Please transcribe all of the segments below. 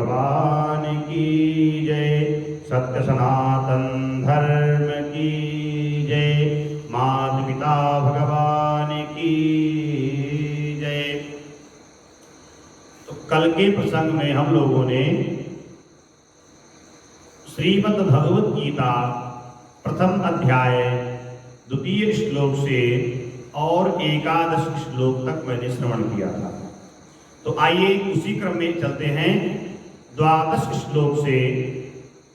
भगवान की जय। सत्य सनातन धर्म की जय। माता पिता भगवान की जय। तो कल के प्रसंग में हम लोगों ने श्रीमद् भगवत गीता प्रथम अध्याय द्वितीय श्लोक से और एकादश श्लोक तक मैंने श्रवण किया था। तो आइए उसी क्रम में चलते हैं द्वादश श्लोक से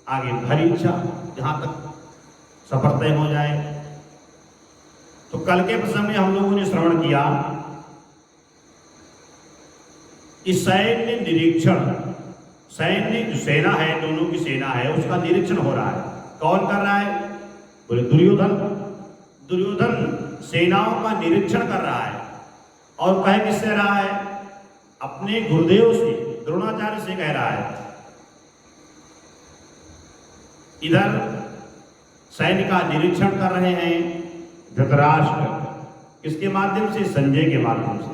आगे। भरी इच्छा जहां तक सफर तय हो जाए। तो कल के प्रसंग में हम लोगों ने श्रवण किया कि सैन्य निरीक्षण, सैन्य जो सेना है, दोनों की सेना है, उसका निरीक्षण हो रहा है। कौन कर रहा है? बोले दुर्योधन। दुर्योधन सेनाओं का निरीक्षण कर रहा है और कह किससे रहा है? अपने गुरुदेव से, द्रोणाचार्य से कह रहा है। इधर सैन्य का निरीक्षण कर रहे हैं धृतराष्ट्र, किसके माध्यम से? संजय के माध्यम से।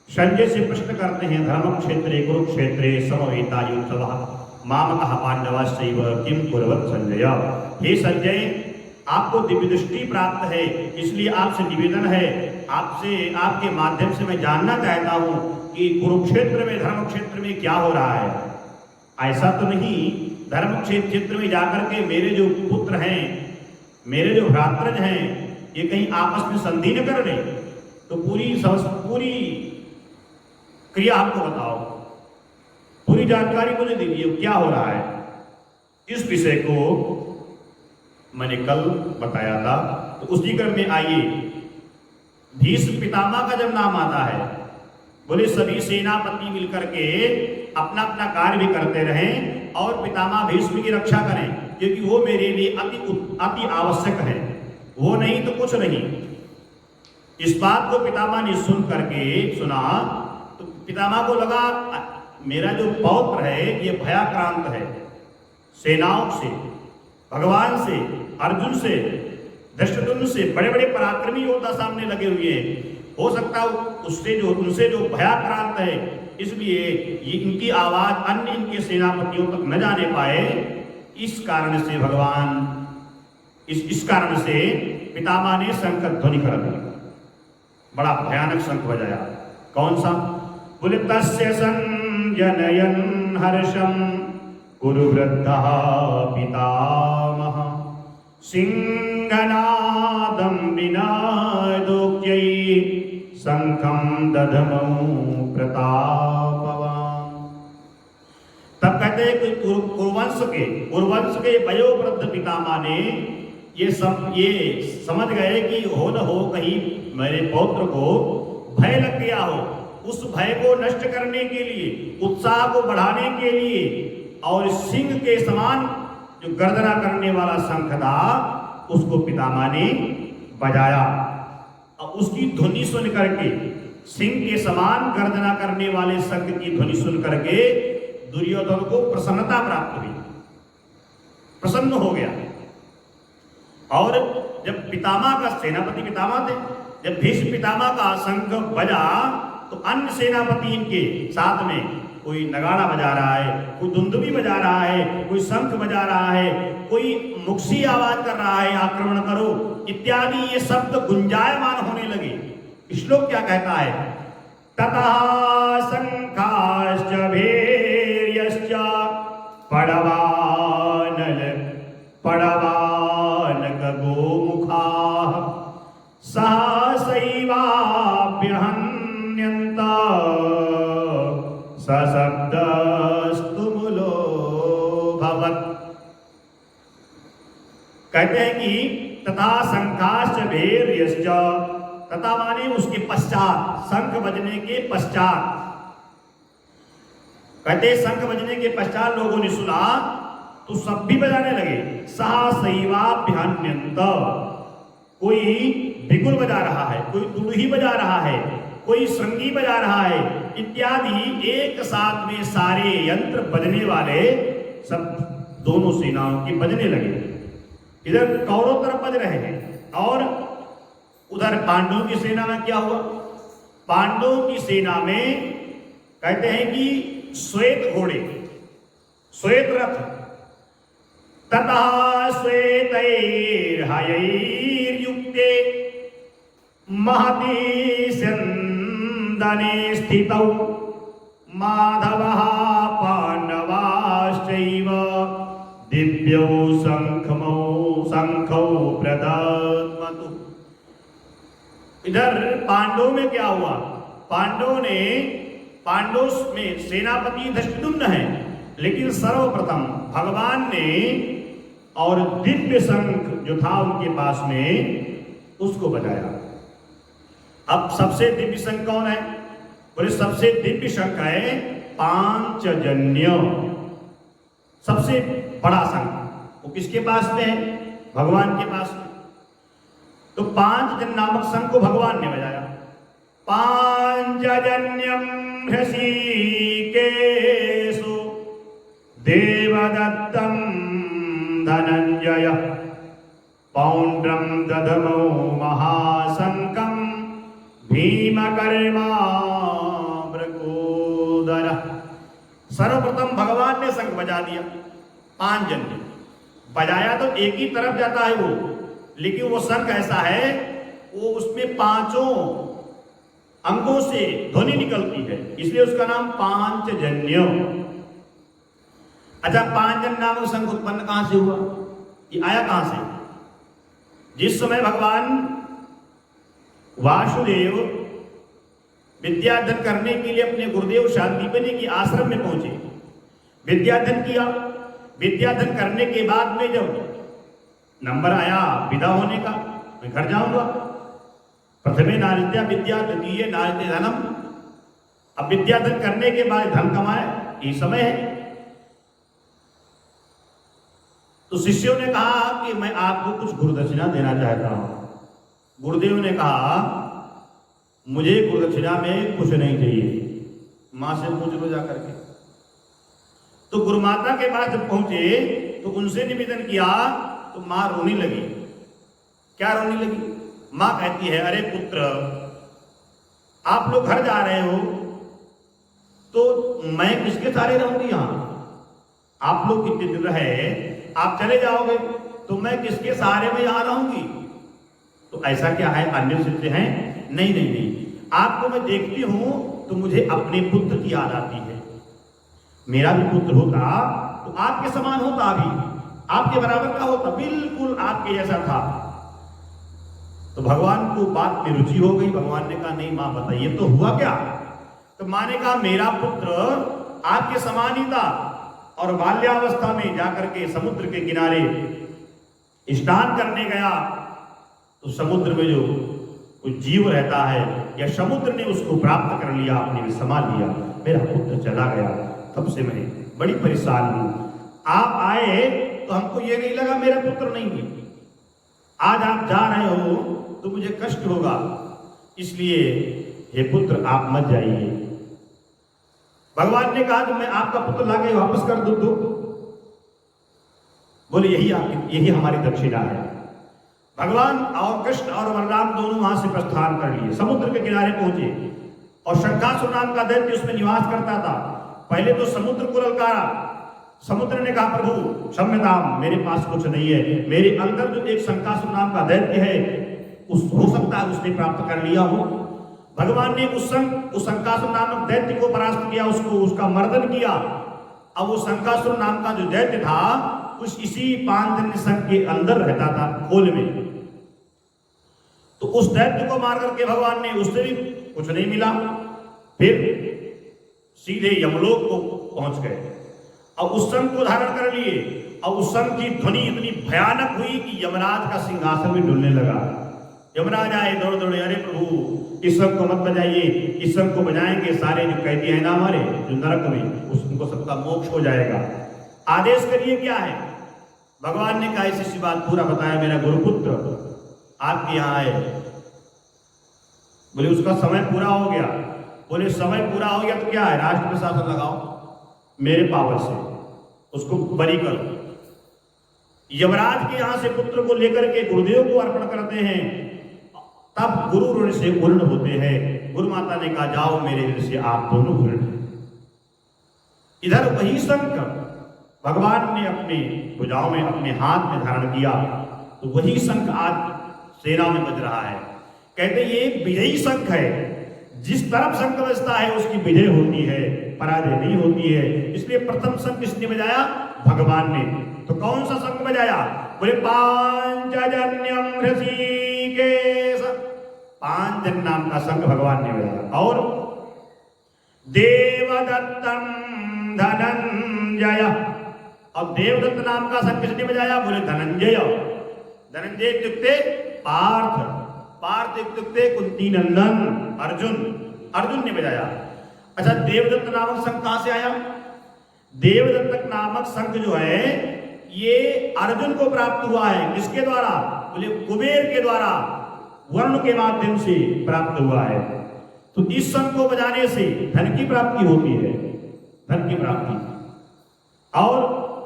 संजय से प्रश्न करते हैं, धर्म क्षेत्रे कुरुक्षेत्रे समवेतायुत्सवः मामकः पांडवश्चैव किं कुर्वत् संजय। हे संजय, आपको दिव्य दृष्टि प्राप्त है, इसलिए आपसे निवेदन है, आपसे, आपके माध्यम से मैं जानना चाहता हूं कि कुरुक्षेत्र में, धर्म क्षेत्र में क्या हो रहा है। ऐसा तो नहीं धर्म क्षेत्र में जाकर के मेरे जो पुत्र हैं, मेरे जो भ्रातृज हैं, ये कहीं आपस में संधि न कर लें। तो पूरी क्रिया आपको बताओ, पूरी जानकारी मुझे दीजिए, क्या हो रहा है। इस विषय को मैंने कल बताया था। तो उसी क्रम में आइए, भीष्म पितामह का जब नाम आता है, बोले सभी सेनापति मिलकर के अपना अपना कार्य भी करते रहें और पितामह भीष्म की रक्षा करें, क्योंकि वो मेरे लिए अति आवश्यक है। वो नहीं तो कुछ नहीं। इस बात को पितामह ने सुन करके सुना तो पितामह को लगा मेरा जो पौत्र है ये भयाक्रांत है, सेनाओं से, भगवान से, अर्जुन से, धृष्टद्युम्न से, बड़े बड़े पराक्रमी योद्धा सामने लगे हुए हैं। हो सकता है उनसे जो भयाक्रांत है, इसलिए ये इनकी आवाज अन्य इनके सेनापतियों तक न जाने पाए। इस कारण से भगवान, इस कारण से पितामह ने शंख ध्वनि कर दी, बड़ा भयानक शंख बजाया। कौन सा? बोले तस्य संजनयन् हर्षं कुरु वृद्धः पितामह सिंहनादं विनादोक्यै शंखं दधमौ प्रतापवान्। तब कहते हैं कि कुरुवंश के वयोवृद्ध पितामह ने ये समझ गए कि हो न हो कहीं मेरे पौत्र को भय लग गया हो। उस भय को नष्ट करने के लिए, उत्साह को बढ़ाने के लिए, और सिंह के समान जो गर्जना करने वाला शंख था उसको पितामह ने बजाया। और उसकी ध्वनि सुन करके, सिंह के समान गर्जना करने वाले शंख की ध्वनि सुन करके दुर्योधन को प्रसन्नता प्राप्त हुई, प्रसन्न हो गया। और जब पितामह का, सेनापति पितामह थे, जब भीष्म पितामह का शंख बजा तो अन्य सेनापति इनके साथ में, कोई नगाड़ा बजा रहा है, कोई दुंदुभी बजा रहा है, कोई शंख बजा रहा है, कोई मुक्सी आवाज कर रहा है, आक्रमण करो इत्यादि ये शब्द गुंजायमान होने लगे। श्लोक क्या कहता है? ततः शंखाश्च भैर्यश्च पडवानक गोमुखाः सहसैवाभ्यहन्यन्त सशब्दस्तु मूलो भवत्। कहते हैं कि तथा शंखाश्च भैर्यश्च, तथा माने उसके पश्चात, शंख बजने के पश्चात। कहते शंख बजने के पश्चात लोगों ने सुना तो सब भी बजाने लगे। सहसैवाभ्यहन्यन्त, कोई बिगुल बजा रहा है, कोई दुलही बजा रहा है, कोई श्रृंगी बजा रहा है इत्यादि। एक साथ में सारे यंत्र बजने वाले सब दोनों सेनाओं के बजने लगे। इधर कौरव तरफ बज रहे हैं और उधर पांडवों की सेना में क्या हुआ? पांडवों की सेना में कहते हैं कि श्वेत घोड़े, श्वेत रथ तथा श्वेतैर्हयैर्युक्ते महती स्यन्दने स्थितौ माधवः पाण्डवाश्चैव दिव्यौ शंखौ प्रदद्मतु। इधर पांडवों में क्या हुआ? पांडवों में सेनापति धृष्टद्युम्न है, लेकिन सर्वप्रथम भगवान ने और दिव्य शंख जो था उनके पास में उसको बजाया। अब सबसे दिव्य शंख कौन है? बोले सबसे दिव्य शंख है पांचजन्य, सबसे बड़ा शंख। वो किसके पास में है? भगवान के पास में। तो पांचजन्य नामक शंख को भगवान ने बजाया। पांचजन्यम ऋषिकेशु देवदत्तम धनंजय पौंड्रम दधमो महाशंकम भीमकर्मा ब्रकोदर। सर्वप्रथम भगवान ने शंख बजा दिया। पांचजन्य बजाया तो एक ही तरफ जाता है वो, लेकिन वो शंख ऐसा है वो उसमें पांचों अंगों से ध्वनि निकलती है, इसलिए उसका नाम पांचजन्य। अच्छा, पांचजन्य नामक शंख उत्पन्न कहां से हुआ? ये आया कहां से? जिस समय भगवान वासुदेव विद्याधन करने के लिए अपने गुरुदेव शांतिपनि के आश्रम में पहुंचे, विद्याधन किया। विद्याधन करने के बाद में जब नंबर आया विदा होने का, मैं घर जाऊंगा, प्रथमे नारित्या विद्या द्वितीय नारित्य धनम। अब विद्याधन करने के बाद धन कमाए, ये समय है। तो शिष्यों ने कहा कि मैं आपको कुछ गुरुदक्षिणा देना चाहता हूं। गुरुदेव ने कहा मुझे गुरुदक्षिणा में कुछ नहीं चाहिए, मां से पूछ लो जाकर के। तो गुरुमाता के पास जब पहुंचे तो उनसे निवेदन किया तो मां रोने लगी। क्या रोने लगी? मां कहती है, अरे पुत्र, आप लोग घर जा रहे हो तो मैं किसके सहारे रहूंगी? यहां आप लोग कितने दिन रहे, आप चले जाओगे तो मैं किसके सहारे में यहां रहूंगी? तो ऐसा क्या है? अन्य सिद्ध हैं? नहीं, आपको मैं देखती हूं तो मुझे अपने पुत्र की याद आती है। मेरा भी पुत्र होता तो आपके समान होता, अभी आपके बराबर का होता, बिल्कुल आपके जैसा था। तो भगवान को बात में रुचि हो गई। भगवान ने कहा नहीं मां बताइए तो हुआ क्या? तो मां ने कहा मेरा पुत्र आपके समान ही था और बाल्यावस्था में जाकर के समुद्र के किनारे स्नान करने गया तो समुद्र में जो कोई जीव रहता है या समुद्र ने उसको प्राप्त कर लिया, आपने भी संभाल लिया। मेरा पुत्र चला गया, तब से मैं बड़ी परेशान हूं। आप आए तो हमको ये नहीं लगा मेरा पुत्र नहीं है। आज आप जा रहे हो तो मुझे कष्ट होगा, इसलिए हे पुत्र आप मत जाइए। भगवान ने कहा तो मैं आपका पुत्र लाके वापस कर दूं तो? बोले यही हमारी दक्षिणा है। भगवान और कृष्ण और बलराम दोनों वहां से प्रस्थान कर लिए, समुद्र के किनारे पहुंचे और शंखासुर नाम का दैत्य उसमें निवास करता था। पहले तो समुद्र को ललकारा। समुद्र ने कहा प्रभु क्षम्यताम, मेरे पास कुछ नहीं है, मेरे अंदर जो एक शंखासुर नाम का दैत्य है हो सकता है उसने प्राप्त कर लिया हो। भगवान ने उस शंखासुर नामक दैत्य को परास्त किया, उसका मर्दन किया। अब वो शंखासुर नाम का जो दैत्य था उस इसी पांचजन्य शंख के अंदर रहता था, खोल में। तो उस दैत्य को मार करके भगवान ने, उससे भी कुछ नहीं मिला, फिर सीधे यमलोक को पहुंच गए और उस शंख को धारण कर लिए। और उस शंख की ध्वनि इतनी भयानक हुई कि यमराज का सिंहासन भी डुलने लगा। यमराज आए दौड़ दौड़े, अरे प्रभु इस शंख को मत बजाइए, इस शंख को बजाएंगे सारे जो कैदी हैं ना हमारे जो नरक में, उनको सबका मोक्ष हो जाएगा। आदेश करिए क्या है? भगवान ने कहा ऐसी बात पूरा बताया, मेरा गुरुपुत्र आपके यहाँ आए। बोले उसका समय पूरा हो गया। बोले समय पूरा हो गया तो क्या है, राष्ट्र पे शासन लगाओ मेरे पावर से, उसको बरी करो। यमराज के यहां से पुत्र को लेकर के गुरुदेव को अर्पण करते हैं, तब गुरु ऋण से पूर्ण होते हैं। गुरु माता ने कहा जाओ मेरे ऋण से आप दोनों पूर्ण हैं। इधर वही शंख भगवान ने अपने भुजाओं में, अपने हाथ में धारण किया, तो वही शंख आज सेना में बज रहा है। कहते ये एक विजयी शंख है, जिस तरफ शंख बजता है उसकी विजय होती है, पराजय नहीं होती है। इसलिए प्रथम शंख किसने बजाया? भगवान ने। तो कौन सा शंख बजाया? बोले पांचजन्यम ऋषिकेश, पांचजन नाम का शंख भगवान ने बजाया। और देवदत्तम धनंजय, अब देवदत्त नाम का शंख किसने बजाया? बोले धनंजय। धनंजय इत्युक्ते पार्थ, पार्थ इत्युक्ते कुंती नंदन अर्जुन, अर्जुन ने बजाया। अच्छा, देवदत्त नामक शंख कहां से आया? देवदत्त नामक शंख जो है ये अर्जुन को प्राप्त हुआ है। किसके द्वारा? बोले कुबेर के द्वारा, वर्ण के माध्यम से प्राप्त हुआ है। तो इस शंख को बजाने से धन की प्राप्ति होती है, धन की प्राप्ति। और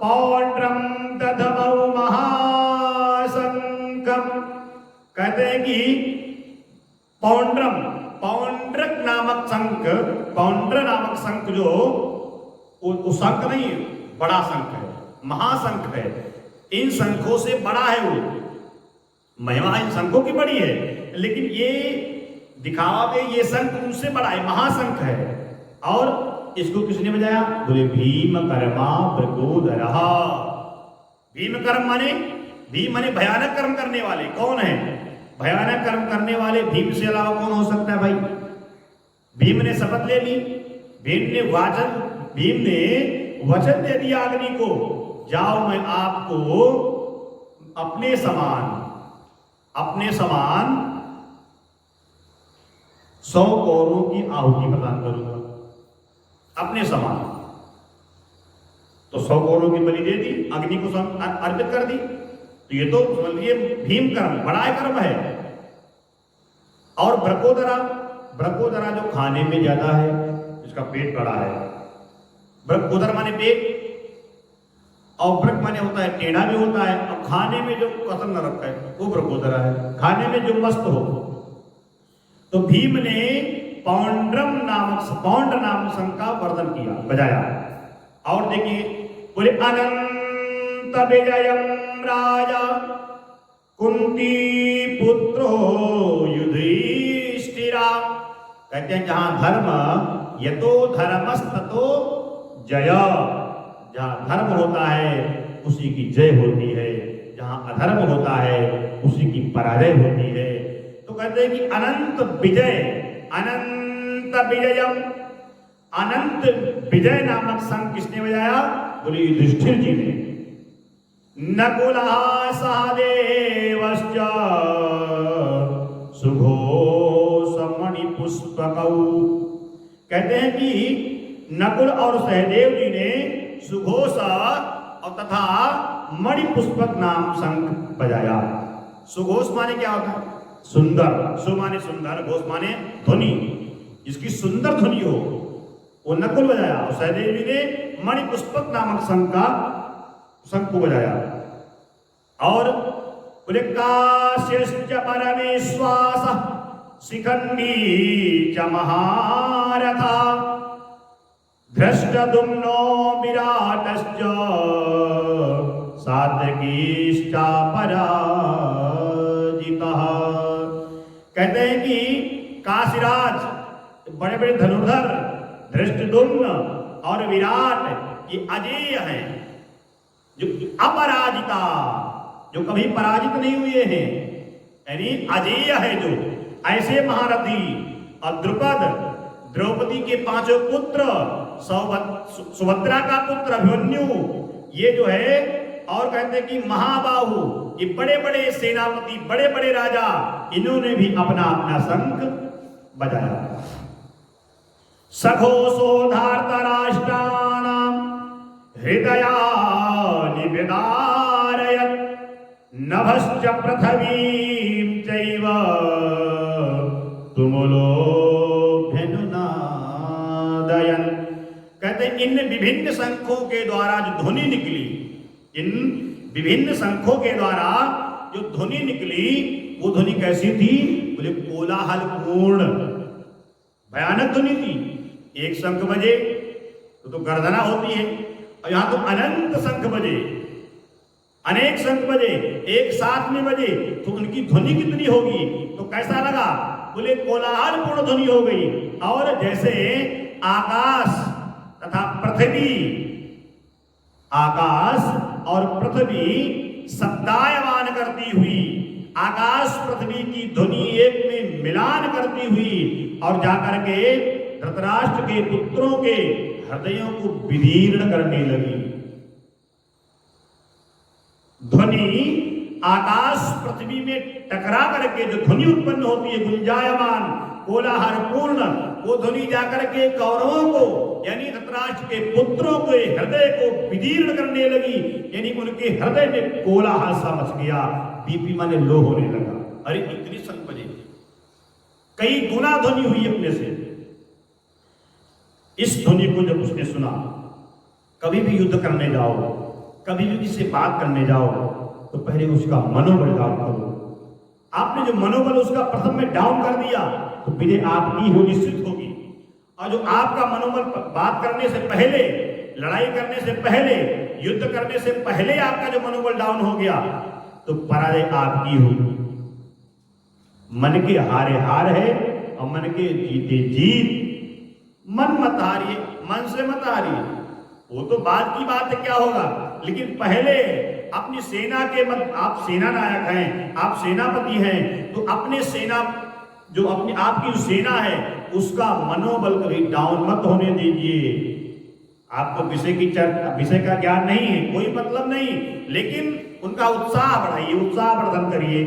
पौंड्रम दधमौ महाशंखम, कहते हैं कि पौंड्रम, पौंड्रक नामक शंख, पौंड्र नामक शंख जो वो शंख नहीं, बड़ा शंख है, महाशंख है। इन शंखों से बड़ा है वो, महिमा इन शंखों की बड़ी है, लेकिन ये दिखावा में ये शंख उनसे बड़ा है, महाशंख है। और इसको किसने बजाया? बोले भीम कर्मा प्रकोदरः। भीम कर्म माने, भीम माने भयानक कर्म करने वाले। कौन है भयानक कर्म करने वाले? भीम से अलावा कौन हो सकता है भाई? भीम ने शपथ ले ली, भीम ने वचन दे दिया अग्नि को, जाओ मैं आपको अपने समान 100 कौरों की आहुति प्रदान करूंगा, अपने समान। तो 100 कौरों की बलि दे दी, अग्नि को अर्पित कर दी। तो ये तो समझिए भीम कर्म, बड़ा कर्म है। और ब्रकोदरा, ब्रकोदरा जो खाने में ज्यादा है, इसका पेट बड़ा है। उदर माने पेट, और ब्रक माने होता है टेढ़ा भी होता है, और खाने में जो कतन न रखा है वो ब्रकोदरा है, खाने में जो मस्त हो। तो भीम ने पौंड्र नाम शंख का वर्णन किया, बजाया। और देखिए, बोले अनंत विजयम राजा कुंती पुत्रो युधिष्ठिरा। कहते हैं जहां धर्म यतो धर्मस्ततो जय, जहां धर्म होता है उसी की जय होती है, जहां अधर्म होता है उसी की पराजय होती है। तो कहते हैं कि अनंत विजय, अनंत विजयम, अनंत विजय नामक शंख किसने बजाया? बोले युधिष्ठिर जी ने। नकुलः सहदेवश्च सुघोषमणिपुष्पकौ। कहते हैं कि नकुल और सहदेव जी ने सुघोष और तथा मणिपुष्पक नाम शंख बजाया। सुघोष माने क्या होता है? सुंदर। सु माने सुंदर, घोष माने ध्वनि, इसकी सुंदर ध्वनि हो, वो नकुल बजाया। और सहदेव जी ने मणिपुष्पक नामक शंख को बजाया। और काश्यश्च परमेश्वास शिखंडी च महारथा धृष्टद्युम्नो विराटश्च सात्यकीश्च पराजितः। कहते हैं कि काशीराज, बड़े बड़े धनुर्धर धृष्टद्युम्न और विराट ये अजेय हैं, जो अपराजिता, जो कभी पराजित नहीं हुए हैं, यानी अजेय है जो, ऐसे महारथी। और द्रुपद, द्रौपदी के 5 पुत्र, सुभद्रा का पुत्र अभिमन्यु, ये जो है, और कहते हैं कि महाबाहु, ये बड़े बड़े सेनापति, बड़े बड़े राजा, इन्होंने भी अपना अपना शंख बजाया। सघोषो धार्तराष्ट्राणां हृदयानि विदारयत् नभश्च पृथ्वीं चैव तुमुलोऽभ्यनुनादयन्। कहते इन विभिन्न शंखों के द्वारा जो ध्वनि निकली, इन विभिन्न शंखों के द्वारा जो ध्वनि निकली, वो ध्वनि कैसी थी? बोले कोलाहल पूर्ण, भयानक ध्वनि थी। एक शंख बजे तो गर्जना होती है, यहां तो अनंत शंख बजे, अनेक शंख बजे, एक साथ में बजे, तो उनकी ध्वनि कितनी होगी? तो कैसा लगा? बोले कोलाहलपूर्ण ध्वनि हो गई। और जैसे आकाश तथा पृथ्वी, आकाश और पृथ्वी शब्दायमान करती हुई, आकाश पृथ्वी की ध्वनि एक में मिलान करती हुई और जाकर के धृतराष्ट्र के पुत्रों के हृदयों को विदीर्ण करने लगी। ध्वनि आकाश पृथ्वी में टकरा करके जो ध्वनि उत्पन्न होती है, गुंजायमान, कोलाहलपूर्ण, वो ध्वनि जाकर के कौरवों को यानी धृतराष्ट्र के पुत्रों के हृदय को विदीर्ण करने लगी, यानी उनके हृदय में कोलाहल सा मच गया, बीपी माने लो होने लगा। अरे इतनी शंख बजे, कई गुना ध्वनि हुई अपने से। इस ध्वनि को जब उसने सुना, कभी भी युद्ध करने जाओ, कभी भी किसी से बात करने जाओ, तो पहले उसका मनोबल डाउन करो। आपने जो मनोबल उसका प्रथम में डाउन कर दिया, तो विजय आपकी हो निश्चित होगी। और जो आपका मनोबल बात करने से पहले, लड़ाई करने से पहले, युद्ध करने से पहले आपका जो मनोबल डाउन हो गया, तो पराजय आपकी होगी। मन के हारे हार है और मन के जीते जीत। मन मत हारिए, मन से मत हारिए, वो तो बात की बात है, क्या होगा, लेकिन पहले अपनी सेना के मत, आप सेना नायक हैं, आप सेनापति हैं, तो अपने सेना जो अपनी आपकी जो सेना है उसका मनोबल कभी डाउन मत होने दीजिए। आपको विषय का ज्ञान नहीं है, कोई मतलब नहीं, लेकिन उनका उत्साह बढ़ाइए, उत्साह वर्धन करिए।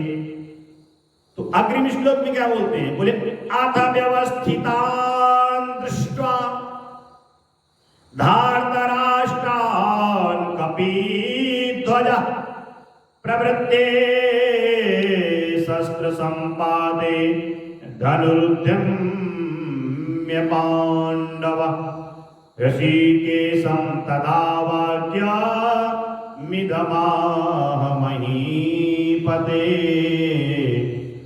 तो अग्रिम श्लोक में क्या बोलते हैं? बोले अथ व्यवस्थितान् दृष्ट्वा धार्तराष्ट्रान् कपिध्वजः प्रवृत्ते शस्त्र संपादे धनुर्धम्य पांडवः ऋषिकेशं तदा वाक्यमिदमाह महीपते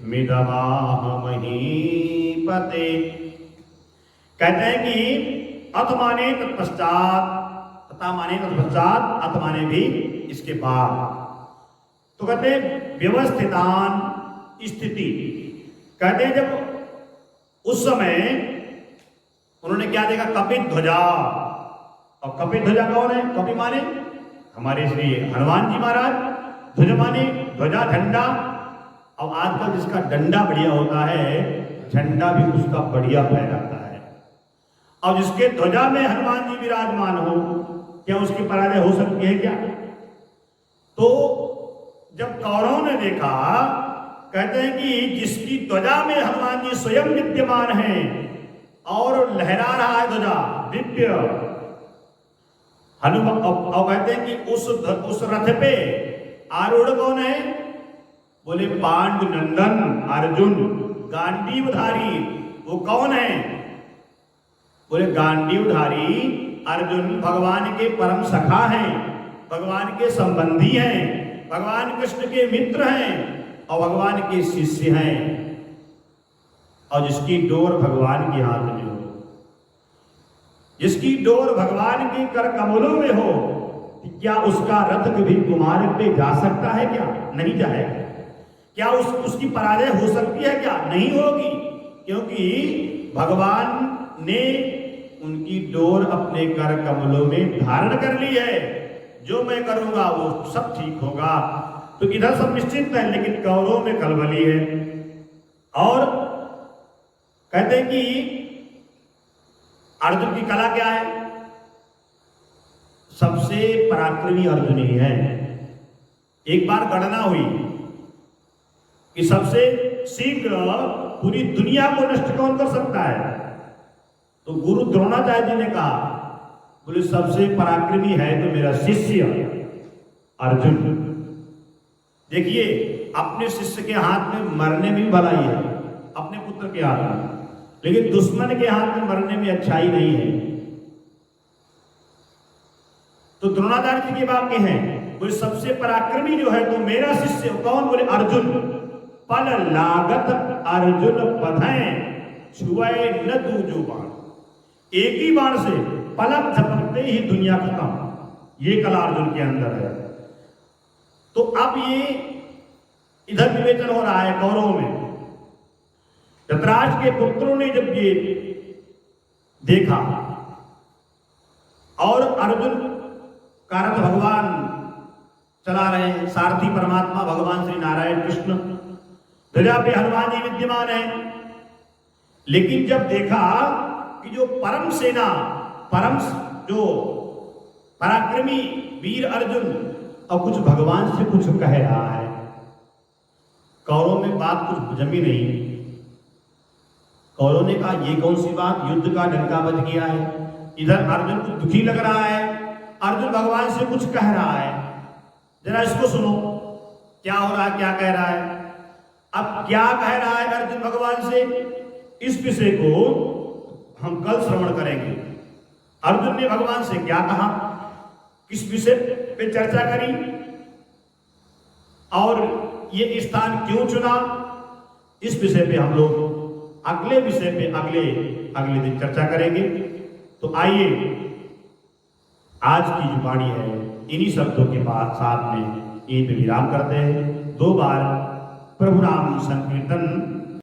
मिदमाह महीपते। कहते हैं कि अथ माने तत्पश्चात, तथा माने तत्पश्चात, अथ माने भी इसके बाद। तो कहते हैं व्यवस्थितान स्थिति, कहते हैं जब उस समय उन्होंने क्या देखा? कपित ध्वजा। और कपित ध्वजा कौन है? कपि माने हमारे श्री हनुमान जी महाराज, ध्वज माने ध्वजा, झंडा। अब आजकल जिसका डंडा बढ़िया होता है, झंडा भी उसका बढ़िया फहराता है। और जिसके ध्वजा में हनुमान जी विराजमान हो, क्या उसकी पराजय हो सकती है क्या? तो जब कौरवों ने देखा, कहते हैं कि जिसकी ध्वजा में हनुमान जी स्वयं विद्यमान हैं और लहरा रहा है ध्वजा दिव्य हनुमान, और कहते हैं कि उस रथ पे आरूढ़ कौन है? बोले पांडु नंदन अर्जुन गांडीवधारी। वो कौन है? बोले गांडीवधारी अर्जुन भगवान के परम सखा हैं, भगवान के संबंधी हैं, भगवान कृष्ण के मित्र हैं और भगवान के शिष्य हैं। और जिसकी डोर भगवान के हाथ में हो, जिसकी डोर भगवान के कर कमलों में हो, क्या उसका रथ कभी कुमार पे जा सकता है क्या? नहीं जाएगा। क्या उसकी पराजय हो सकती है क्या? नहीं होगी, क्योंकि भगवान ने उनकी डोर अपने कर कमलों में धारण कर ली है। जो मैं करूंगा वो सब ठीक होगा। तो इधर सब निश्चिंत है, लेकिन कौरवों में खलबली है। और कहते हैं कि अर्जुन की कला क्या है? सबसे पराक्रमी अर्जुन ही है। एक बार गणना हुई कि सबसे शीघ्र पूरी दुनिया को नष्ट कौन कर सकता है? तो गुरु द्रोणाचार्य जी ने कहा, बोले सबसे पराक्रमी है तो मेरा शिष्य अर्जुन। देखिए, अपने शिष्य के हाथ में मरने में भलाई है, अपने पुत्र के हाथ में, लेकिन दुश्मन के हाथ में मरने में अच्छाई नहीं है। तो द्रोणाचार्य जी के वाक्य हैं, कोई सबसे पराक्रमी जो है तो मेरा शिष्य कौन? बोले अर्जुन। पल लागत अर्जुन पधय छुए न दूजो बाण। एक ही बाण से पलक झपकते ही दुनिया खत्म। ये कला अर्जुन के अंदर है। तो अब ये इधर विवेचन हो रहा है कौरवों में। धृतराष्ट्र के पुत्रों ने जब ये देखा और अर्जुन का रथ भगवान चला रहे हैं, सारथी परमात्मा भगवान श्री नारायण कृष्ण, ध्वजा पे हनुमान जी विद्यमान है, लेकिन जब देखा कि जो परम सेना, परम जो पराक्रमी वीर अर्जुन और कुछ भगवान से कुछ कह रहा है, कौरव में बात कुछ जमी नहीं। कौरव ने कहा ये कौन सी बात, युद्ध का डंका बज गया है, इधर अर्जुन को दुखी लग रहा है, अर्जुन भगवान से कुछ कह रहा है, जरा इसको सुनो क्या हो रहा है, क्या कह रहा है। अब क्या कह रहा है अर्जुन भगवान से, इस विषय को हम कल श्रवण करेंगे। अर्जुन ने भगवान से क्या कहा, किस विषय पे चर्चा करी और ये स्थान क्यों चुना, इस विषय पे हम लोग अगले विषय पे अगले दिन चर्चा करेंगे। तो आइए आज की जो वाणी है इन्हीं शब्दों के बाद साथ में यहीं पे विराम करते हैं। 2 बार प्रभु नाम संकीर्तन